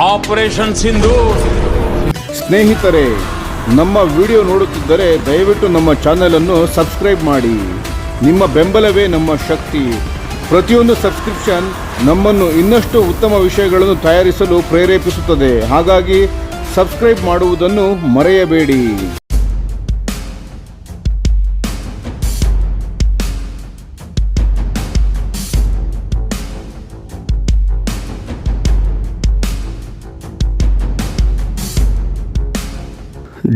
Operation Sindoor. ಸ್ನೇಹಿತರೆ, ನಮ್ಮ video ನೋಡುತ್ತಿದ್ದರೆ ದಯವಿಟ್ಟು ನಮ್ಮ ಚಾನೆಲ್ ಅನ್ನು ಸಬ್ಸ್ಕ್ರೈಬ್ ಮಾಡಿ. ನಿಮ್ಮ ಬೆಂಬಲವೇ ನಮ್ಮ ಶಕ್ತಿ. ಪ್ರತಿಯೊಂದು ಸಬ್ಸ್ಕ್ರಿಪ್ಷನ್ ನಮ್ಮನ್ನು ಇನ್ನಷ್ಟು ಉತ್ತಮ ವಿಷಯಗಳನ್ನು ತಯಾರಿಸಲು ಪ್ರೇರೇಪಿಸುತ್ತದೆ. ಹಾಗಾಗಿ ಸಬ್ಸ್ಕ್ರೈಬ್ ಮಾಡುವುದನ್ನು ಮರೆಯಬೇಡಿ.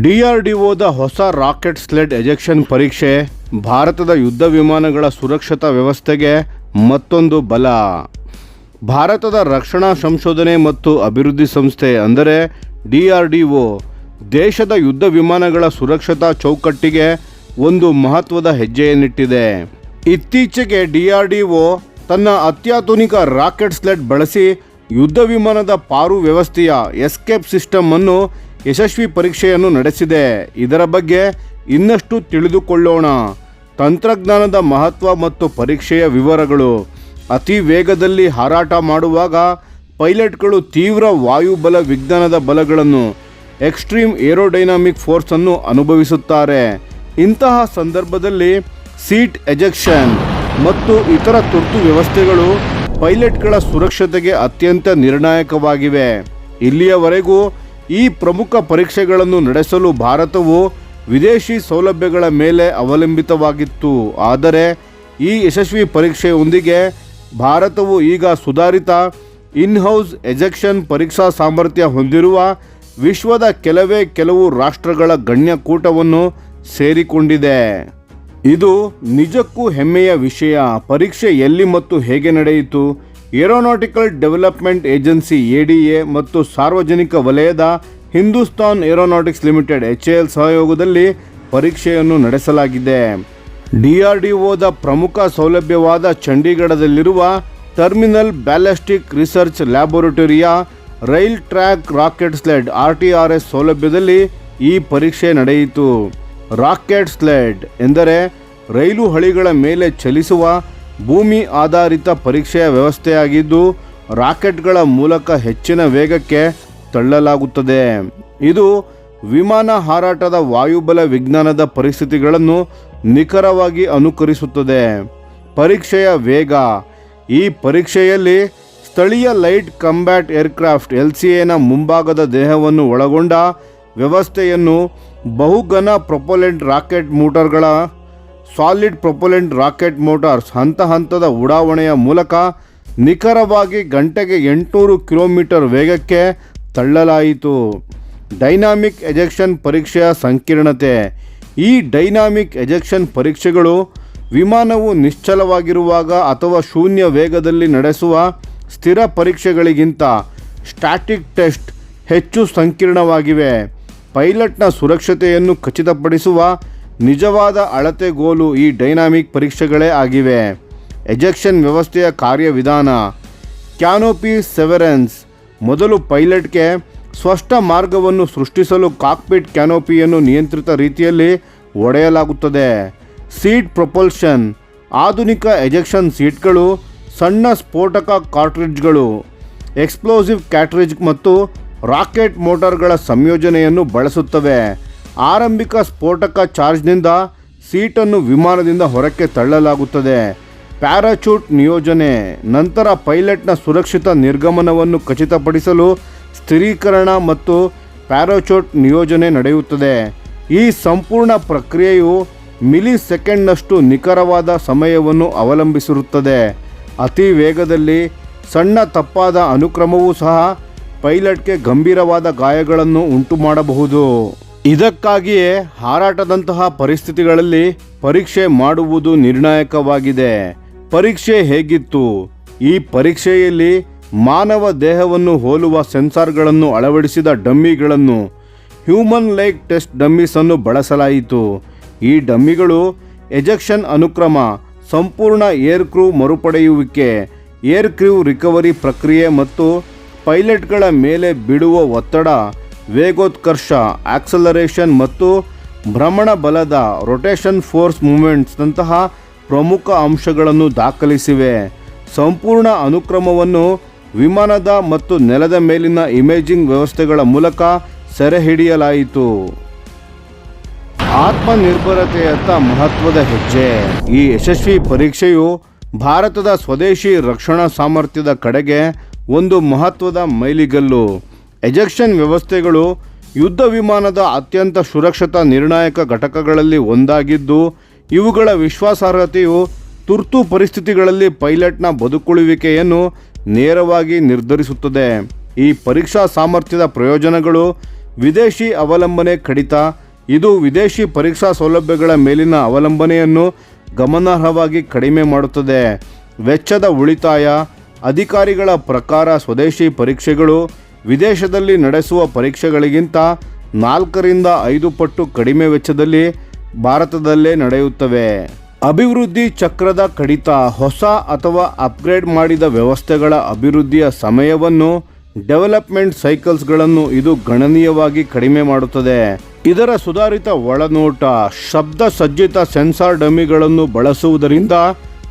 DRDOದ ಹೊಸ ರಾಕೆಟ್ ಸ್ಲೆಡ್ ಎಜೆಕ್ಷನ್ ಪರೀಕ್ಷೆ ಭಾರತದ ಯುದ್ಧ ವಿಮಾನಗಳ ಸುರಕ್ಷತಾ ವ್ಯವಸ್ಥೆಗೆ ಮತ್ತೊಂದು ಬಲ. ಭಾರತದ ರಕ್ಷಣಾ ಸಂಶೋಧನೆ ಮತ್ತು ಅಭಿವೃದ್ಧಿ ಸಂಸ್ಥೆ ಅಂದರೆ DRDO ದೇಶದ ಯುದ್ಧ ವಿಮಾನಗಳ ಸುರಕ್ಷತಾ ಚೌಕಟ್ಟಿಗೆ ಒಂದು ಮಹತ್ವದ ಹೆಜ್ಜೆಯನ್ನಿಟ್ಟಿದೆ. ಇತ್ತೀಚೆಗೆ DRDO ತನ್ನ ಅತ್ಯಾಧುನಿಕ ರಾಕೆಟ್ ಸ್ಲೆಡ್ ಬಳಸಿ ಯುದ್ಧ ವಿಮಾನದ ಪಾರು ವ್ಯವಸ್ಥೆಯ ಎಸ್ಕೇಪ್ ಸಿಸ್ಟಮ್ ಅನ್ನು ಯಶಸ್ವಿ ಪರೀಕ್ಷೆಯನ್ನು ನಡೆಸಿದೆ. ಇದರ ಬಗ್ಗೆ ಇನ್ನಷ್ಟು ತಿಳಿದುಕೊಳ್ಳೋಣ. ತಂತ್ರಜ್ಞಾನದ ಮಹತ್ವ ಮತ್ತು ಪರೀಕ್ಷೆಯ ವಿವರಗಳು. ಅತಿ ವೇಗದಲ್ಲಿ ಹಾರಾಟ ಮಾಡುವಾಗ ಪೈಲಟ್ಗಳು ತೀವ್ರ ವಾಯುಬಲ ವಿಜ್ಞಾನದ ಬಲಗಳನ್ನು ಎಕ್ಸ್ಟ್ರೀಮ್ ಏರೋಡೈನಾಮಿಕ್ ಫೋರ್ಸನ್ನು ಅನುಭವಿಸುತ್ತಾರೆ. ಇಂತಹ ಸಂದರ್ಭದಲ್ಲಿ ಸೀಟ್ ಎಜೆಕ್ಷನ್ ಮತ್ತು ಇತರ ತುರ್ತು ವ್ಯವಸ್ಥೆಗಳು ಪೈಲಟ್ಗಳ ಸುರಕ್ಷತೆಗೆ ಅತ್ಯಂತ ನಿರ್ಣಾಯಕವಾಗಿವೆ. ಇಲ್ಲಿಯವರೆಗೂ ಈ ಪ್ರಮುಖ ಪರೀಕ್ಷೆಗಳನ್ನು ನಡೆಸಲು ಭಾರತವು ವಿದೇಶಿ ಸೌಲಭ್ಯಗಳ ಮೇಲೆ ಅವಲಂಬಿತವಾಗಿತ್ತು. ಆದರೆ ಈ ಯಶಸ್ವಿ ಪರೀಕ್ಷೆಯೊಂದಿಗೆ ಭಾರತವು ಈಗ ಸುಧಾರಿತ ಇನ್ಹೌಸ್ ಎಜೆಕ್ಷನ್ ಪರೀಕ್ಷಾ ಸಾಮರ್ಥ್ಯ ಹೊಂದಿರುವ ವಿಶ್ವದ ಕೆಲವು ರಾಷ್ಟ್ರಗಳ ಗಣ್ಯಕೂಟವನ್ನು ಸೇರಿಕೊಂಡಿದೆ. ಇದು ನಿಜಕ್ಕೂ ಹೆಮ್ಮೆಯ ವಿಷಯ. ಪರೀಕ್ಷೆ ಎಲ್ಲಿ ಮತ್ತು ಹೇಗೆ ನಡೆಯಿತು? ಏರೋನಾಟಿಕಲ್ ಡೆವಲಪ್ಮೆಂಟ್ ಏಜೆನ್ಸಿ ADA ಮತ್ತು ಸಾರ್ವಜನಿಕ ವಲಯದ ಹಿಂದೂಸ್ತಾನ್ ಏರೋನಾಟಿಕ್ಸ್ ಲಿಮಿಟೆಡ್ HAL ಸಹಯೋಗದಲ್ಲಿ ಪರೀಕ್ಷೆಯನ್ನು ನಡೆಸಲಾಗಿದೆ. DRDOದ ಪ್ರಮುಖ ಸೌಲಭ್ಯವಾದ ಚಂಡೀಗಢದಲ್ಲಿರುವ ಟರ್ಮಿನಲ್ ಬ್ಯಾಲಿಸ್ಟಿಕ್ ರಿಸರ್ಚ್ ಲ್ಯಾಬೊರೇಟರಿಯ rail track rocket sled RTRS ಸೌಲಭ್ಯದಲ್ಲಿ ಈ ಪರೀಕ್ಷೆ ನಡೆಯಿತು. ರಾಕೆಟ್ ಸ್ಲೆಡ್ ಎಂದರೆ ರೈಲು ಹಳಿಗಳ ಮೇಲೆ ಚಲಿಸುವ ಭೂಮಿ ಆಧಾರಿತ ಪರೀಕ್ಷೆಯ ವ್ಯವಸ್ಥೆಯಾಗಿದ್ದು ರಾಕೆಟ್ಗಳ ಮೂಲಕ ಹೆಚ್ಚಿನ ವೇಗಕ್ಕೆ ತಳ್ಳಲಾಗುತ್ತದೆ. ಇದು ವಿಮಾನ ಹಾರಾಟದ ವಾಯುಬಲ ವಿಜ್ಞಾನದ ಪರಿಸ್ಥಿತಿಗಳನ್ನು ನಿಖರವಾಗಿ ಅನುಕರಿಸುತ್ತದೆ. ಪರೀಕ್ಷೆಯ ವೇಗ. ಈ ಪರೀಕ್ಷೆಯಲ್ಲಿ ಸ್ಥಳೀಯ ಲೈಟ್ ಕಂಬ್ಯಾಟ್ ಏರ್ಕ್ರಾಫ್ಟ್ LCAನ ಮುಂಭಾಗದ ದೇಹವನ್ನು ಒಳಗೊಂಡ ವ್ಯವಸ್ಥೆಯನ್ನು ಬಹುಘನ ಪ್ರೊಪೆಲೆಂಟ್ ರಾಕೆಟ್ ಮೋಟಾರ್ಗಳ ಸಾಲಿಡ್ ಪ್ರೊಪೆಲೆಂಟ್ ರಾಕೆಟ್ ಮೋಟಾರ್ಸ್ ಹಂತದ ಉಡಾವಣೆಯ ಮೂಲಕ ನಿಖರವಾಗಿ ಗಂಟೆಗೆ 800 ಕಿಲೋಮೀಟರ್ ವೇಗಕ್ಕೆ ತಳ್ಳಲಾಯಿತು. ಡೈನಾಮಿಕ್ ಎಜೆಕ್ಷನ್ ಪರೀಕ್ಷೆಯ ಸಂಕೀರ್ಣತೆ. ಈ ಡೈನಾಮಿಕ್ ಎಜೆಕ್ಷನ್ ಪರೀಕ್ಷೆಗಳು ವಿಮಾನವು ನಿಶ್ಚಲವಾಗಿರುವಾಗ ಅಥವಾ ಶೂನ್ಯ ವೇಗದಲ್ಲಿ ನಡೆಸುವ ಸ್ಥಿರ ಪರೀಕ್ಷೆಗಳಿಗಿಂತ ಸ್ಟ್ಯಾಟಿಕ್ ಟೆಸ್ಟ್ ಹೆಚ್ಚು ಸಂಕೀರ್ಣವಾಗಿವೆ. ಪೈಲಟ್ನ ಸುರಕ್ಷತೆಯನ್ನು ಖಚಿತಪಡಿಸುವ ನಿಜವಾದ ಅಳತೆಗೋಲು ಈ ಡೈನಾಮಿಕ್ ಪರೀಕ್ಷೆಗಳೇ ಆಗಿವೆ. ಎಜೆಕ್ಷನ್ ವ್ಯವಸ್ಥೆಯ ಕಾರ್ಯವಿಧಾನ. Canopy severance. ಮೊದಲು ಪೈಲಟ್ಗೆ ಸ್ಪಷ್ಟ ಮಾರ್ಗವನ್ನು ಸೃಷ್ಟಿಸಲು ಕಾಕ್ಪಿಟ್ ಕ್ಯಾನೋಪಿಯನ್ನು ನಿಯಂತ್ರಿತ ರೀತಿಯಲ್ಲಿ ಒಡೆಯಲಾಗುತ್ತದೆ. Seat propulsion. ಆಧುನಿಕ ಎಜೆಕ್ಷನ್ ಸೀಟ್ಗಳು ಸಣ್ಣ ಸ್ಫೋಟಕ ಕಾರ್ಟ್ರಿಡ್ಜ್ಗಳು, ಎಕ್ಸ್ಪ್ಲೋಸಿವ್ ಕ್ಯಾಟ್ರಿಡ್ಜ್ ಮತ್ತು ರಾಕೆಟ್ ಮೋಟಾರ್ಗಳ ಸಂಯೋಜನೆಯನ್ನು ಬಳಸುತ್ತವೆ. ಆರಂಭಿಕ ಸ್ಫೋಟಕ ಚಾರ್ಜ್ನಿಂದ ಸೀಟನ್ನು ವಿಮಾನದಿಂದ ಹೊರಕ್ಕೆ ತಳ್ಳಲಾಗುತ್ತದೆ. ಪ್ಯಾರಾಚೂಟ್ ನಿಯೋಜನೆ. ನಂತರ ಪೈಲಟ್ನ ಸುರಕ್ಷಿತ ನಿರ್ಗಮನವನ್ನು ಖಚಿತಪಡಿಸಲು ಸ್ಥಿರೀಕರಣ ಮತ್ತು ಪ್ಯಾರಾಚೂಟ್ ನಿಯೋಜನೆ ನಡೆಯುತ್ತದೆ. ಈ ಸಂಪೂರ್ಣ ಪ್ರಕ್ರಿಯೆಯು ಮಿಲಿ ಸೆಕೆಂಡ್ನಷ್ಟು ನಿಖರವಾದ ಸಮಯವನ್ನು ಅವಲಂಬಿಸಿರುತ್ತದೆ. ಅತಿ ವೇಗದಲ್ಲಿ ಸಣ್ಣ ತಪ್ಪಾದ ಅನುಕ್ರಮವೂ ಸಹ ಪೈಲಟ್ಗೆ ಗಂಭೀರವಾದ ಗಾಯಗಳನ್ನು ಉಂಟು ಮಾಡಬಹುದು. ಇದಕ್ಕಾಗಿಯೇ ಹಾರಾಟದಂತಹ ಪರಿಸ್ಥಿತಿಗಳಲ್ಲಿ ಪರೀಕ್ಷೆ ಮಾಡುವುದು ನಿರ್ಣಾಯಕವಾಗಿದೆ. ಪರೀಕ್ಷೆ ಹೇಗಿತ್ತು? ಈ ಪರೀಕ್ಷೆಯಲ್ಲಿ ಮಾನವ ದೇಹವನ್ನು ಹೋಲುವ ಸೆನ್ಸಾರ್ಗಳನ್ನು ಅಳವಡಿಸಿದ ಡಮ್ಮಿಗಳನ್ನು ಹ್ಯೂಮನ್ ಲೈಕ್ ಟೆಸ್ಟ್ ಡಮ್ಮೀಸ್ ಅನ್ನು ಬಳಸಲಾಯಿತು. ಈ ಡಮ್ಮಿಗಳು ಎಜೆಕ್ಷನ್ ಅನುಕ್ರಮ, ಸಂಪೂರ್ಣ ಏರ್ ಕ್ರೂ ಮರುಪಡೆಯುವಿಕೆ, ಏರ್ ಕ್ರೂ ರಿಕವರಿ ಪ್ರಕ್ರಿಯೆ ಮತ್ತು ಪೈಲಟ್ಗಳ ಮೇಲೆ ಬಿಡುವ ಒತ್ತಡ, ವೇಗೋತ್ಕರ್ಷ ಆಕ್ಸಲರೇಷನ್ ಮತ್ತು ಭ್ರಮಣ ಬಲದ ರೊಟೇಷನ್ ಫೋರ್ಸ್ ಮೂಮೆಂಟ್ಸ್ನಂತಹ ಪ್ರಮುಖ ಅಂಶಗಳನ್ನು ದಾಖಲಿಸಿವೆ. ಸಂಪೂರ್ಣ ಅನುಕ್ರಮವನ್ನು ವಿಮಾನದ ಮತ್ತು ನೆಲದ ಮೇಲಿನ ಇಮೇಜಿಂಗ್ ವ್ಯವಸ್ಥೆಗಳ ಮೂಲಕ ಸೆರೆಹಿಡಿಯಲಾಯಿತು. ಆತ್ಮನಿರ್ಭರತೆಯತ್ತ ಮಹತ್ವದ ಹೆಜ್ಜೆ. ಈ ಯಶಸ್ವಿ ಪರೀಕ್ಷೆಯು ಭಾರತದ ಸ್ವದೇಶಿ ರಕ್ಷಣಾ ಸಾಮರ್ಥ್ಯದ ಕಡೆಗೆ ಒಂದು ಮಹತ್ವದ ಮೈಲಿಗಲ್ಲು. ಎಜೆಕ್ಷನ್ ವ್ಯವಸ್ಥೆಗಳು ಯುದ್ಧ ವಿಮಾನದ ಅತ್ಯಂತ ಸುರಕ್ಷತಾ ನಿರ್ಣಾಯಕ ಘಟಕಗಳಲ್ಲಿ ಒಂದಾಗಿದ್ದು, ಇವುಗಳ ವಿಶ್ವಾಸಾರ್ಹತೆಯು ತುರ್ತು ಪರಿಸ್ಥಿತಿಗಳಲ್ಲಿ ಪೈಲಟ್ನ ಬದುಕುಳಿಯುವಿಕೆಯನ್ನು ನೇರವಾಗಿ ನಿರ್ಧರಿಸುತ್ತದೆ. ಈ ಪರೀಕ್ಷಾ ಸಾಮರ್ಥ್ಯದ ಪ್ರಯೋಜನಗಳು: ವಿದೇಶಿ ಅವಲಂಬನೆ ಕಡಿತ. ಇದು ವಿದೇಶಿ ಪರೀಕ್ಷಾ ಸೌಲಭ್ಯಗಳ ಮೇಲಿನ ಅವಲಂಬನೆಯನ್ನು ಗಮನಾರ್ಹವಾಗಿ ಕಡಿಮೆ ಮಾಡುತ್ತದೆ. ವೆಚ್ಚದ ಉಳಿತಾಯ. ಅಧಿಕಾರಿಗಳ ಪ್ರಕಾರ ಸ್ವದೇಶಿ ಪರೀಕ್ಷೆಗಳು ವಿದೇಶದಲ್ಲಿ ನಡೆಸುವ ಪರೀಕ್ಷೆಗಳಿಗಿಂತ 4ರಿಂದ 5 ಪಟ್ಟು ಕಡಿಮೆ ವೆಚ್ಚದಲ್ಲಿ ಭಾರತದಲ್ಲೇ ನಡೆಯುತ್ತವೆ. ಅಭಿವೃದ್ಧಿ ಚಕ್ರದ ಕಡಿತ. ಹೊಸ ಅಥವಾ ಅಪ್ಗ್ರೇಡ್ ಮಾಡಿದ ವ್ಯವಸ್ಥೆಗಳ ಅಭಿವೃದ್ಧಿಯ ಸಮಯವನ್ನು, ಡೆವಲಪ್ಮೆಂಟ್ ಸೈಕಲ್ಸ್ಗಳನ್ನು ಇದು ಗಣನೀಯವಾಗಿ ಕಡಿಮೆ ಮಾಡುತ್ತದೆ. ಇದರ ಸುಧಾರಿತ ಒಳನೋಟ. ಶಬ್ದ ಸಜ್ಜಿತ ಸೆನ್ಸಾರ್ ಡಮ್ಮಿಗಳನ್ನು ಬಳಸುವುದರಿಂದ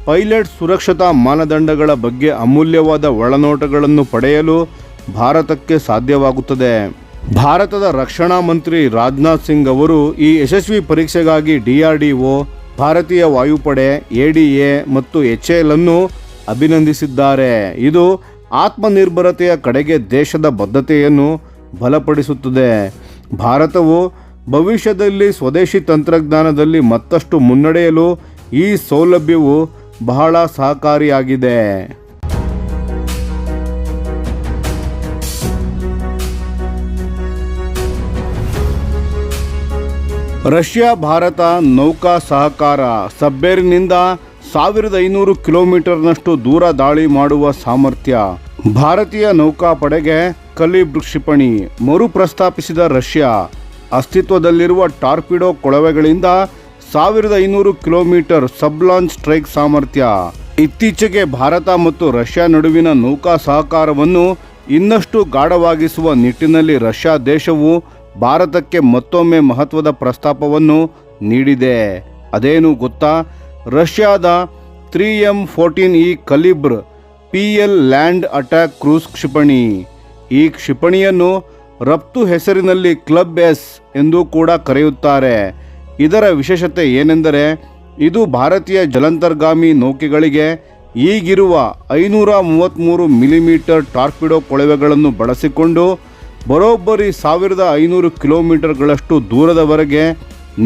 ಪೈಲಟ್ ಸುರಕ್ಷತಾ ಮಾನದಂಡಗಳ ಬಗ್ಗೆ ಅಮೂಲ್ಯವಾದ ಒಳನೋಟಗಳನ್ನು ಪಡೆಯಲು ಭಾರತಕ್ಕೆ ಸಾಧ್ಯವಾಗುತ್ತದೆ. ಭಾರತದ ರಕ್ಷಣಾ ಮಂತ್ರಿ ರಾಜನಾಥ್ ಸಿಂಗ್ ಅವರು ಈ ಯಶಸ್ವಿ ಪರೀಕ್ಷೆಗಾಗಿ DRDO, ಭಾರತೀಯ ವಾಯುಪಡೆ, ADA ಮತ್ತು HAL ಅನ್ನು ಅಭಿನಂದಿಸಿದ್ದಾರೆ. ಇದು ಆತ್ಮನಿರ್ಭರತೆಯ ಕಡೆಗೆ ದೇಶದ ಬದ್ಧತೆಯನ್ನು ಬಲಪಡಿಸುತ್ತದೆ. ಭಾರತವು ಭವಿಷ್ಯದಲ್ಲಿ ಸ್ವದೇಶಿ ತಂತ್ರಜ್ಞಾನದಲ್ಲಿ ಮತ್ತಷ್ಟು ಮುನ್ನಡೆಯಲು ಈ ಸೌಲಭ್ಯವು ಬಹಳ ಸಹಕಾರಿಯಾಗಿದೆ. ರಷ್ಯಾ ಭಾರತ ನೌಕಾ ಸಹಕಾರ. ಸಬ್ಮೆರಿನ್ನಿಂದ 1500 ಕಿಲೋಮೀಟರ್ನಷ್ಟು ದೂರ ದಾಳಿ ಮಾಡುವ ಸಾಮರ್ಥ್ಯ. ಭಾರತೀಯ ನೌಕಾಪಡೆಗೆ ಕಲಿಬ್ರ್ ಕ್ಷಿಪಣಿ. ಮರುಪ್ರಸ್ತಾಪಿಸಿದ ರಷ್ಯಾ. ಅಸ್ತಿತ್ವದಲ್ಲಿರುವ ಟಾರ್ಪಿಡೋ ಕೊಳವೆಗಳಿಂದ 1500 ಕಿಲೋಮೀಟರ್ ಸಬ್ ಲಾಂಚ್ ಸ್ಟ್ರೈಕ್ ಸಾಮರ್ಥ್ಯ. ಇತ್ತೀಚೆಗೆ ಭಾರತ ಮತ್ತು ರಷ್ಯಾ ನಡುವಿನ ನೌಕಾ ಸಹಕಾರವನ್ನು ಇನ್ನಷ್ಟು ಗಾಢವಾಗಿಸುವ ನಿಟ್ಟಿನಲ್ಲಿ ರಷ್ಯಾ ದೇಶವು ಭಾರತಕ್ಕೆ ಮತ್ತೊಮ್ಮೆ ಮಹತ್ವದ ಪ್ರಸ್ತಾಪವನ್ನು ನೀಡಿದೆ. ಅದೇನು ಗೊತ್ತಾ? ರಷ್ಯಾದ 3M14E ಕಲಿಬ್ರ್ PL land attack cruise ಕ್ಷಿಪಣಿ. ಈ ಕ್ಷಿಪಣಿಯನ್ನು ರಫ್ತು ಹೆಸರಿನಲ್ಲಿ ಕ್ಲಬ್ S ಎಂದು ಕೂಡ ಕರೆಯುತ್ತಾರೆ. ಇದರ ವಿಶೇಷತೆ ಏನೆಂದರೆ, ಇದು ಭಾರತೀಯ ಜಲಾಂತರ್ಗಾಮಿ ನೌಕೆಗಳಿಗೆ ಈಗಿರುವ 533 ಮಿಲಿಮೀಟರ್ ಟಾರ್ಪಿಡೋ ಕೊಳವೆಗಳನ್ನು ಬಳಸಿಕೊಂಡು ಬರೋಬ್ಬರಿ 1500 ಕಿಲೋಮೀಟರ್ಗಳಷ್ಟು ದೂರದವರೆಗೆ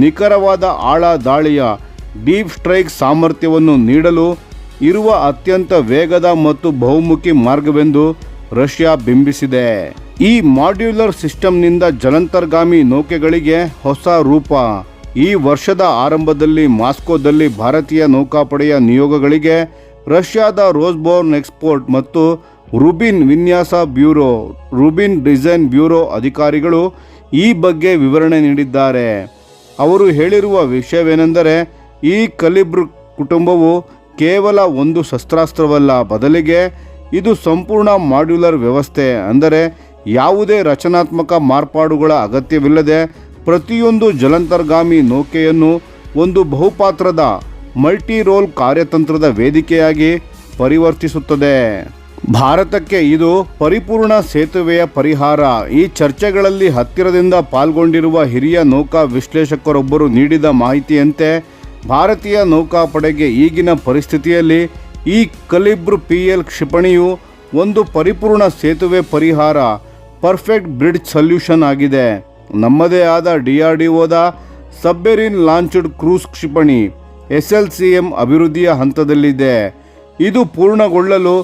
ನಿಖರವಾದ ಆಳ ದಾಳಿಯ ಡೀಪ್ ಸ್ಟ್ರೈಕ್ ಸಾಮರ್ಥ್ಯವನ್ನು ನೀಡಲು ಇರುವ ಅತ್ಯಂತ ವೇಗದ ಮತ್ತು ಬಹುಮುಖಿ ಮಾರ್ಗವೆಂದು ರಷ್ಯಾ ಬಿಂಬಿಸಿದೆ. ಈ ಮಾಡ್ಯುಲರ್ ಸಿಸ್ಟಮ್ನಿಂದ ಜಲಾಂತರ್ಗಾಮಿ ನೌಕೆಗಳಿಗೆ ಹೊಸ ರೂಪ. ಈ ವರ್ಷದ ಆರಂಭದಲ್ಲಿ ಮಾಸ್ಕೋದಲ್ಲಿ ಭಾರತೀಯ ನೌಕಾಪಡೆಯ ನಿಯೋಗಗಳಿಗೆ ರಷ್ಯಾದ ರೋಸ್ಬೋರ್ನ್ ಎಕ್ಸ್ಪೋರ್ಟ್ ಮತ್ತು ರುಬಿನ್ ವಿನ್ಯಾಸ ಬ್ಯೂರೋ, ರುಬಿನ್ ಡಿಸೈನ್ ಬ್ಯೂರೋ ಅಧಿಕಾರಿಗಳು ಈ ಬಗ್ಗೆ ವಿವರಣೆ ನೀಡಿದ್ದಾರೆ. ಅವರು ಹೇಳಿರುವ ವಿಷಯವೇನೆಂದರೆ, ಈ ಕಲಿಬ್ರ್ ಕುಟುಂಬವು ಕೇವಲ ಒಂದು ಶಸ್ತ್ರಾಸ್ತ್ರವಲ್ಲ, ಬದಲಿಗೆ ಇದು ಸಂಪೂರ್ಣ ಮಾಡ್ಯುಲರ್ ವ್ಯವಸ್ಥೆ. ಅಂದರೆ ಯಾವುದೇ ರಚನಾತ್ಮಕ ಮಾರ್ಪಾಡುಗಳ ಅಗತ್ಯವಿಲ್ಲದೆ ಪ್ರತಿಯೊಂದು ಜಲಾಂತರ್ಗಾಮಿ ನೌಕೆಯನ್ನು ಒಂದು ಬಹುಪಾತ್ರದ ಮಲ್ಟಿ ರೋಲ್ ಕಾರ್ಯತಂತ್ರದ ವೇದಿಕೆಯಾಗಿ ಪರಿವರ್ತಿಸುತ್ತದೆ. ಭಾರತಕ್ಕೆ ಇದು ಪರಿಪೂರ್ಣ ಸೇತುವೆಯ ಪರಿಹಾರ. ಈ ಚರ್ಚೆಗಳಲ್ಲಿ ಹತ್ತಿರದಿಂದ ಪಾಲ್ಗೊಂಡಿರುವ ಹಿರಿಯ ನೌಕಾ ವಿಶ್ಲೇಷಕರೊಬ್ಬರು ನೀಡಿದ ಮಾಹಿತಿಯಂತೆ, ಭಾರತೀಯ ನೌಕಾಪಡೆಗೆ ಈಗಿನ ಪರಿಸ್ಥಿತಿಯಲ್ಲಿ ಈ ಕಲಿಬ್ರ್ PL ಕ್ಷಿಪಣಿಯು ಒಂದು ಪರಿಪೂರ್ಣ ಸೇತುವೆ ಪರಿಹಾರ, ಪರ್ಫೆಕ್ಟ್ ಬ್ರಿಡ್ಜ್ ಸೊಲ್ಯೂಷನ್ ಆಗಿದೆ. ನಮ್ಮದೇ ಆದ DRDOದ ಸಬ್ಮೆರಿನ್ ಲಾಂಚ್ಡ್ ಕ್ರೂಸ್ ಕ್ಷಿಪಣಿ SLCM ಅಭಿವೃದ್ಧಿಯ ಹಂತದಲ್ಲಿದೆ. ಇದು ಪೂರ್ಣಗೊಳ್ಳಲು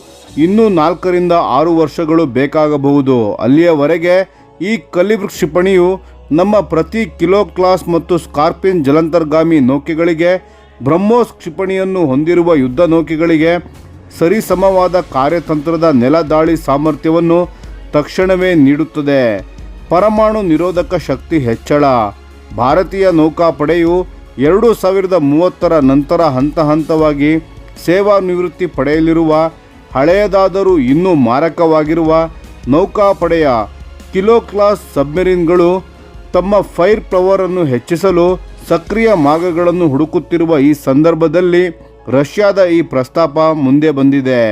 ಇನ್ನೂ 4ರಿಂದ 6 ವರ್ಷಗಳು ಬೇಕಾಗಬಹುದು. ಅಲ್ಲಿಯವರೆಗೆ ಈ ಕಲಿಬ್ರ್ ಕ್ಷಿಪಣಿಯು ನಮ್ಮ ಪ್ರತಿ ಕಿಲೋ ಕ್ಲಾಸ್ ಮತ್ತು ಸ್ಕಾರ್ಪಿನ್ ಜಲಾಂತರ್ಗಾಮಿ ನೌಕೆಗಳಿಗೆ, ಬ್ರಹ್ಮೋಸ್ ಕ್ಷಿಪಣಿಯನ್ನು ಹೊಂದಿರುವ ಯುದ್ಧ ನೌಕೆಗಳಿಗೆ ಸರಿಸಮವಾದ ಕಾರ್ಯತಂತ್ರದ ನೆಲ ದಾಳಿ ಸಾಮರ್ಥ್ಯವನ್ನು ತಕ್ಷಣವೇ ನೀಡುತ್ತದೆ. ಪರಮಾಣು ನಿರೋಧಕ ಶಕ್ತಿ ಹೆಚ್ಚಳ. ಭಾರತೀಯ ನೌಕಾಪಡೆಯು 2030ರ ನಂತರ ಹಂತ ಹಂತವಾಗಿ ಸೇವಾ ನಿವೃತ್ತಿ ಪಡೆಯಲಿರುವ ಹಳೆಯದಾದರೂ ಇನ್ನೂ ಮಾರಕವಾಗಿರುವ ನೌಕಾಪಡೆಯ ಕಿಲೋ ಕ್ಲಾಸ್ ಸಬ್ಮೆರಿನ್ಗಳು ತಮ್ಮ ಫೈರ್ ಪವರನ್ನು ಹೆಚ್ಚಿಸಲು ಸಕ್ರಿಯ ಮಾರ್ಗಗಳನ್ನು ಹುಡುಕುತ್ತಿರುವ ಈ ಸಂದರ್ಭದಲ್ಲಿ ರಷ್ಯಾದ ಈ ಪ್ರಸ್ತಾಪ ಮುಂದೆ ಬಂದಿದೆ.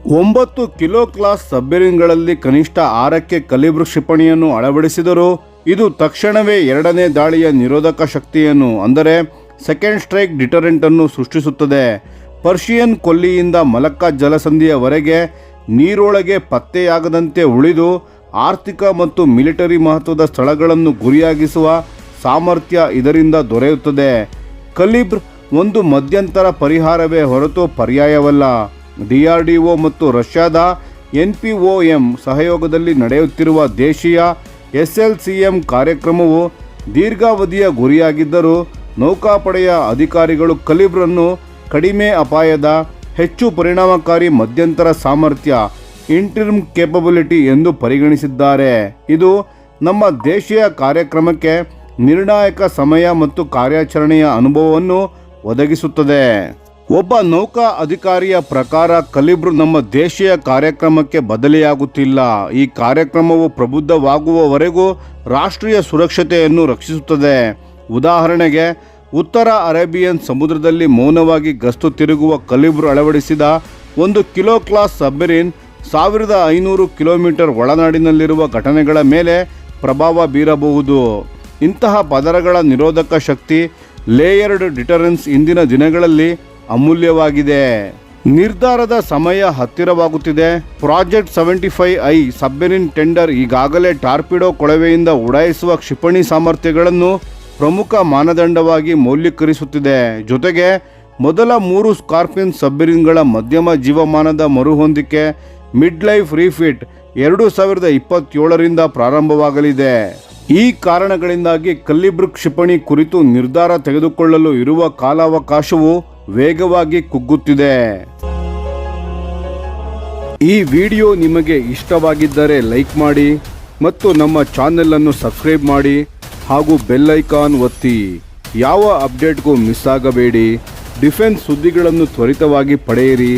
9 ಕಿಲೋ ಕ್ಲಾಸ್ ಸಬ್ಮೆರಿನ್ಗಳಲ್ಲಿ ಕನಿಷ್ಠ 6ಕ್ಕೆ ಕಲಿಬ್ರ್ ಕ್ಷಿಪಣಿಯನ್ನು ಅಳವಡಿಸಿದರೂ ಇದು ತಕ್ಷಣವೇ ಎರಡನೇ ದಾಳಿಯ ನಿರೋಧಕ ಶಕ್ತಿಯನ್ನು ಅಂದರೆ ಸೆಕೆಂಡ್ ಸ್ಟ್ರೈಕ್ ಡಿಟರೆಂಟ್ ಅನ್ನು ಸೃಷ್ಟಿಸುತ್ತದೆ. ಪರ್ಷಿಯನ್ ಕೊಲ್ಲಿಯಿಂದ ಮಲಕ್ಕಾ ಜಲಸಂಧಿಯವರೆಗೆ ನೀರೊಳಗೆ ಪತ್ತೆಯಾಗದಂತೆ ಉಳಿದು ಆರ್ಥಿಕ ಮತ್ತು ಮಿಲಿಟರಿ ಮಹತ್ವದ ಸ್ಥಳಗಳನ್ನು ಗುರಿಯಾಗಿಸುವ ಸಾಮರ್ಥ್ಯ ಇದರಿಂದ ದೊರೆಯುತ್ತದೆ. ಕಲಿಬ್ರ್ ಒಂದು ಮಧ್ಯಂತರ ಪರಿಹಾರವೇ ಹೊರತು ಪರ್ಯಾಯವಲ್ಲ. DRDO ಮತ್ತು ರಷ್ಯಾದ NPOM ಸಹಯೋಗದಲ್ಲಿ ನಡೆಯುತ್ತಿರುವ ದೇಶೀಯ SLCM ಕಾರ್ಯಕ್ರಮವು ದೀರ್ಘಾವಧಿಯ ಗುರಿಯಾಗಿದ್ದರೂ ನೌಕಾಪಡೆಯ ಅಧಿಕಾರಿಗಳು ಕಲಿಬ್ರನ್ನು ಕಡಿಮೆ ಅಪಾಯದ ಹೆಚ್ಚು ಪರಿಣಾಮಕಾರಿ ಮಧ್ಯಂತರ ಸಾಮರ್ಥ್ಯ ಇಂಟರ್ಮ್ ಕೇಪಬಿಲಿಟಿ ಎಂದು ಪರಿಗಣಿಸಿದ್ದಾರೆ. ಇದು ನಮ್ಮ ದೇಶೀಯ ಕಾರ್ಯಕ್ರಮಕ್ಕೆ ನಿರ್ಣಾಯಕ ಸಮಯ ಮತ್ತು ಕಾರ್ಯಾಚರಣೆಯ ಅನುಭವವನ್ನು ಒದಗಿಸುತ್ತದೆ. ಒಬ್ಬ ನೌಕಾ ಅಧಿಕಾರಿಯ ಪ್ರಕಾರ ಕಲಿಬ್ರ್ ನಮ್ಮ ದೇಶೀಯ ಕಾರ್ಯಕ್ರಮಕ್ಕೆ ಬದಲಿಯಾಗುತ್ತಿಲ್ಲ. ಈ ಕಾರ್ಯಕ್ರಮವು ಪ್ರಬುದ್ಧವಾಗುವವರೆಗೂ ರಾಷ್ಟ್ರೀಯ ಸುರಕ್ಷತೆಯನ್ನು ರಕ್ಷಿಸುತ್ತದೆ. ಉದಾಹರಣೆಗೆ, ಉತ್ತರ ಅರೇಬಿಯನ್ ಸಮುದ್ರದಲ್ಲಿ ಮೌನವಾಗಿ ಗಸ್ತು ತಿರುಗುವ ಕಲಿಬ್ರ್ ಅಳವಡಿಸಿದ 1 ಕಿಲೋ ಕ್ಲಾಸ್ ಸಬ್ಮೆರಿನ್ 1500 ಕಿಲೋಮೀಟರ್ ಒಳನಾಡಿನಲ್ಲಿರುವ ಘಟನೆಗಳ ಮೇಲೆ ಪ್ರಭಾವ ಬೀರಬಹುದು. ಇಂತಹ ಪದರಗಳ ನಿರೋಧಕ ಶಕ್ತಿ ಲೇಯರ್ಡ್ ಡಿಟರೆನ್ಸ್ ಇಂದಿನ ದಿನಗಳಲ್ಲಿ ಅಮೂಲ್ಯವಾಗಿದೆ. ನಿರ್ಧಾರದ ಸಮಯ ಹತ್ತಿರವಾಗುತ್ತಿದೆ. ಪ್ರಾಜೆಕ್ಟ್ 75I ಸಬ್ಮೆರಿನ್ ಟೆಂಡರ್ ಈಗಾಗಲೇ ಟಾರ್ಪಿಡೋ ಕೊಳವೆಯಿಂದ ಉಡಾಯಿಸುವ ಕ್ಷಿಪಣಿ ಸಾಮರ್ಥ್ಯಗಳನ್ನು ಪ್ರಮುಖ ಮಾನದಂಡವಾಗಿ ಮೌಲ್ಯೀಕರಿಸುತ್ತಿದೆ. ಜೊತೆಗೆ ಮೊದಲ 3 ಸ್ಕಾರ್ಪಿಯನ್ ಸಬ್ಮೆರಿನ್ಗಳ ಮಧ್ಯಮ ಜೀವಮಾನದ ಮರುಹೊಂದಿಕೆ ಮಿಡ್ ಲೈಫ್ ರೀಫಿಟ್ 2027ರಿಂದ ಪ್ರಾರಂಭವಾಗಲಿದೆ. ಈ ಕಾರಣಗಳಿಂದಾಗಿ ಕಲಿಬ್ರ್ ಕ್ಷಿಪಣಿ ಕುರಿತು ನಿರ್ಧಾರ ತೆಗೆದುಕೊಳ್ಳಲು ಇರುವ ಕಾಲಾವಕಾಶವು ವೇಗವಾಗಿ ಕುಗ್ಗುತ್ತಿದೆ. ಈ ವಿಡಿಯೋ ನಿಮಗೆ ಇಷ್ಟವಾಗಿದ್ದರೆ ಲೈಕ್ ಮಾಡಿ ಮತ್ತು ನಮ್ಮ ಚಾನೆಲ್ ಅನ್ನು ಸಬ್ಸ್ಕ್ರೈಬ್ ಮಾಡಿ ಹಾಗೂ ಬೆಲ್ ಐಕಾನ್ ಒತ್ತಿ. ಯಾವ ಅಪ್ಡೇಟ್ಗೂ ಮಿಸ್ ಆಗಬೇಡಿ. ಡಿಫೆನ್ಸ್ ಸುದ್ದಿಗಳನ್ನು ತ್ವರಿತವಾಗಿ ಪಡೆಯಿರಿ.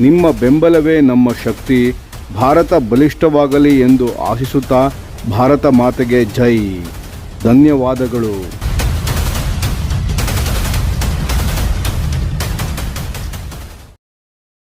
ನಿಮ್ಮ ಬೆಂಬಲವೇ ನಮ್ಮ ಶಕ್ತಿ. ಭಾರತ ಬಲಿಷ್ಠವಾಗಲಿ ಎಂದು ಆಶಿಸುತ್ತಾ ಭಾರತ ಮಾತೆಗೆ ಜೈ. ಧನ್ಯವಾದಗಳು.